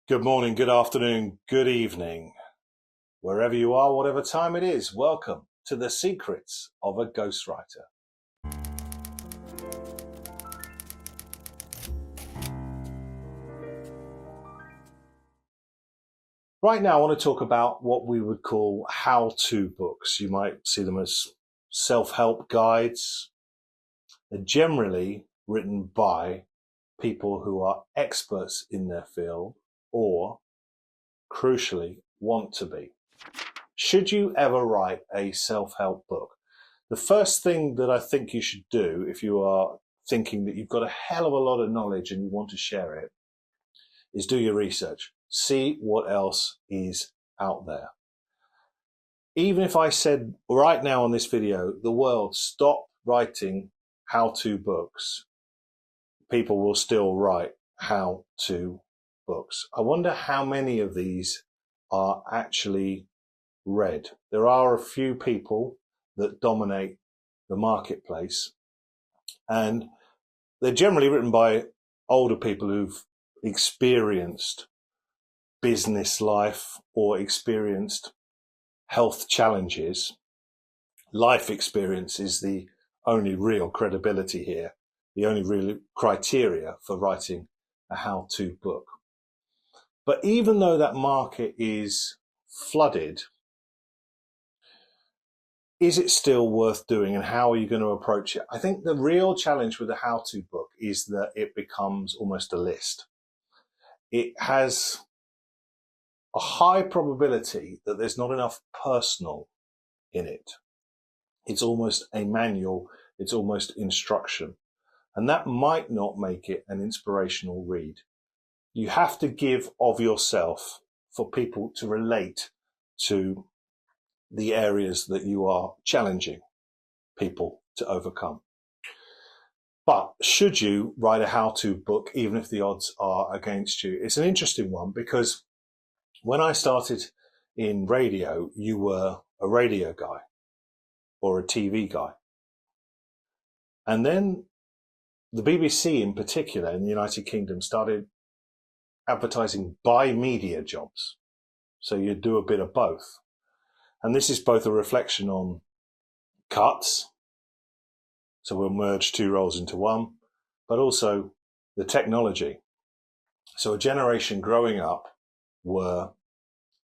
Good morning, good afternoon, good evening. Wherever you are, whatever time it is, welcome to the secrets of a ghostwriter. Right now, I want to talk about what we would call how-to books. You might see them as self-help guides. They're generally written by people who are experts in their field or, crucially, want to be. Should you ever write a self-help book? The first thing that I think you should do if you are thinking that you've got a hell of a lot of knowledge and you want to share it is do your research. See what else is out there. Even if I said right now on this video, the world stop writing how-to books, people will still write how-to books. I wonder how many of these are actually read. There are a few people that dominate the marketplace, and they're generally written by older people who've experienced business life or experienced health challenges. Life experience is the only real credibility here, the only real criteria for writing a how-to book. But even though that market is flooded, is it still worth doing, and how are you going to approach it? I think the real challenge with a how-to book is that it becomes almost a list. It has a high probability that there's not enough personal in it. It's almost a manual, it's almost instruction. And that might not make it an inspirational read. You have to give of yourself for people to relate to the areas that you are challenging people to overcome. But should you write a how-to book, even if the odds are against you? It's an interesting one, because when I started in radio, you were a radio guy or a TV guy. And then the BBC in particular in the United Kingdom started advertising by media jobs. So you do a bit of both. And this is both a reflection on cuts, so we'll merge two roles into one, but also the technology. So a generation growing up were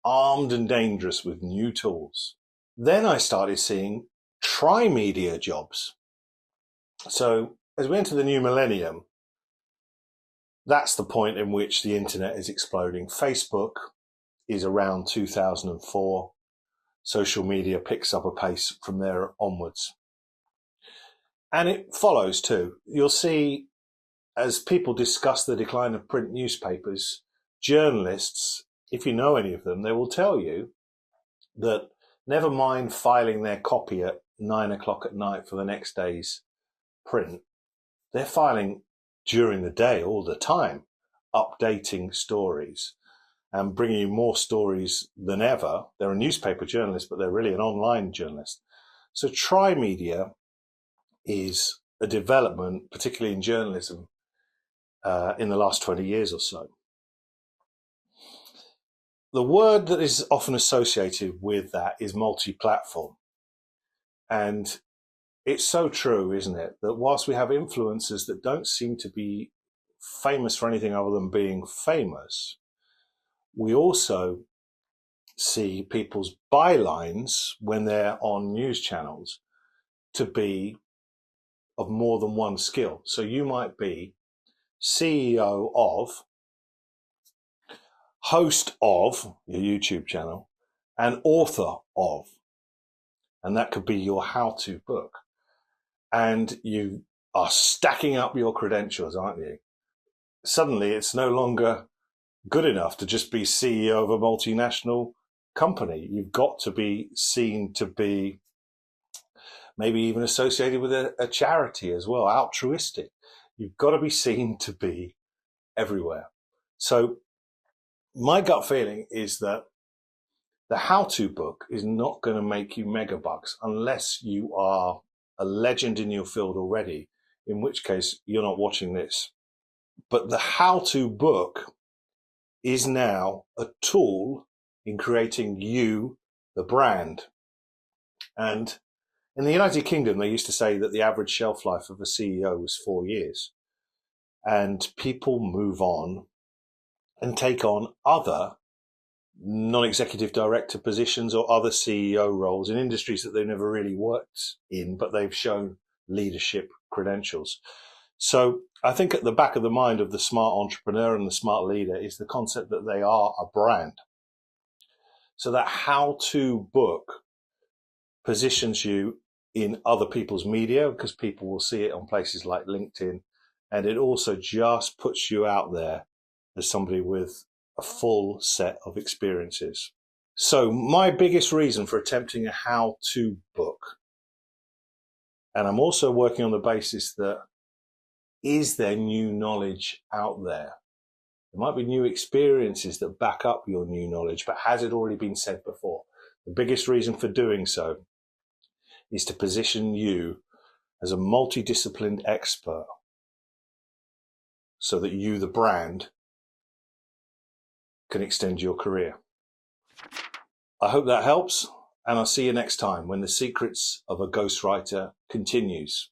armed and dangerous with new tools. Then I started seeing tri-media jobs. So as we enter the new millennium, that's the point in which the internet is exploding. Facebook is around 2004. Social media picks up a pace from there onwards. And it follows too. You'll see, as people discuss the decline of print newspapers, journalists, if you know any of them, they will tell you that never mind filing their copy at 9 o'clock at night for the next day's print, they're filing during the day all the time, updating stories and bringing you more stories than ever. They're a newspaper journalist, but they're really an online journalist. So tri-media is a development, particularly in journalism, in the last 20 years or so. The word that is often associated with that is multi-platform. And it's so true, isn't it, that whilst we have influencers that don't seem to be famous for anything other than being famous, we also see people's bylines when they're on news channels to be of more than one skill. So you might be CEO of, host of your YouTube channel, and author of. And that could be your how-to book. And you are stacking up your credentials, aren't you? Suddenly it's no longer good enough to just be CEO of a multinational company. You've got to be seen to be maybe even associated with a charity as well, altruistic. You've got to be seen to be everywhere. So my gut feeling is that the how-to book is not going to make you megabucks unless you are a legend in your field already, in which case you're not watching this. But the how-to book is now a tool in creating you, the brand. And in the United Kingdom, they used to say that the average shelf life of a CEO was 4 years. And people move on and take on other non-executive director positions or other CEO roles in industries that they've never really worked in, but they've shown leadership credentials. So I think at the back of the mind of the smart entrepreneur and the smart leader is the concept that they are a brand. So that how-to book positions you in other people's media, because people will see it on places like LinkedIn. And it also just puts you out there as somebody with a full set of experiences. So my biggest reason for attempting a how-to book, and I'm also working on the basis that is there new knowledge out there? There might be new experiences that back up your new knowledge, but has it already been said before? The biggest reason for doing so is to position you as a multidisciplined expert so that you, the brand, can extend your career. I hope that helps, and I'll see you next time when the secrets of a ghostwriter continues.